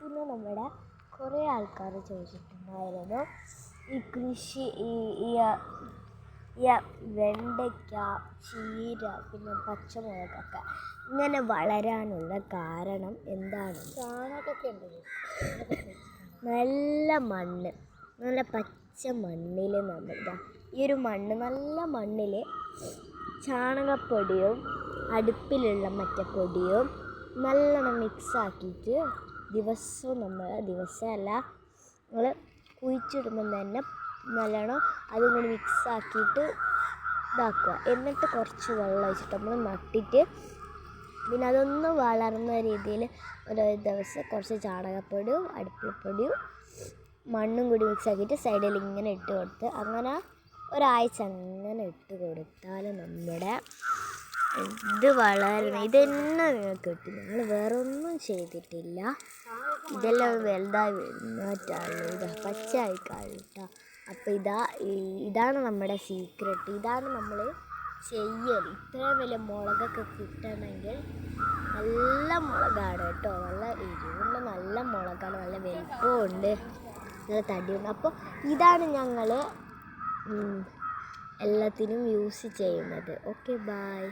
പിന്നെ നമ്മുടെ കുറേ ആൾക്കാർ ചോദിച്ചിട്ടുണ്ടായിരുന്നു ഈ കൃഷി ഈ വെണ്ടയ്ക്ക, ചീര, പിന്നെ പച്ചമുളകൊക്കെ ഇങ്ങനെ വളരാനുള്ള കാരണം എന്താണ്? ചാണകമൊക്കെ ഉണ്ട്. നല്ല മണ്ണ്, നല്ല പച്ച മണ്ണിൽ ഈ ഒരു മണ്ണ്, നല്ല മണ്ണിൽ ചാണകപ്പൊടിയും അടുപ്പിലുള്ള മറ്റേ പൊടിയും നല്ലോണം മിക്സാക്കിയിട്ട് ദിവസമല്ല നമ്മൾ കുഴിച്ചിടുമ്പം തന്നെ നല്ലോണം അതും കൂടി മിക്സാക്കിയിട്ട് ഇതാക്കുക. എന്നിട്ട് കുറച്ച് വെള്ളം ഒഴിച്ചിട്ട് നമ്മൾ നട്ടിട്ട് പിന്നെ അതൊന്ന് വളർന്ന രീതിയിൽ ഒരു ദിവസം കുറച്ച് ചാണകപ്പൊടിയും അടുപ്പിപ്പൊടിയും മണ്ണും കൂടി മിക്സാക്കിയിട്ട് സൈഡിൽ ഇങ്ങനെ ഇട്ട് കൊടുത്ത് അങ്ങനെ ഒരാഴ്ച അങ്ങനെ ഇട്ട് കൊടുത്താൽ നമ്മുടെ ഇത് വളരണം. ഇതെന്നെ നിങ്ങൾക്ക് കിട്ടും. ഞങ്ങൾ വേറെ ഒന്നും ചെയ്തിട്ടില്ല. ഇതെല്ലാം വലുതായി വരുന്നിട്ടാണ് പച്ചയായി കേട്ടോ. അപ്പോൾ ഇതാണ് നമ്മുടെ സീക്രട്ട്. ഇതാണ് നമ്മൾ ചെയ്യൽ. ഇത്രയും വലിയ മുളകൊക്കെ കിട്ടണമെങ്കിൽ നല്ല മുളകാണ് കേട്ടോ. നല്ല എരിവുള്ള നല്ല മുളകാണ്, നല്ല വലിപ്പമുണ്ട്, നല്ല തടിയുണ്ട്. അപ്പോൾ ഇതാണ് ഞങ്ങൾ എല്ലാത്തിനും യൂസ് ചെയ്യുന്നത്. Okay, by.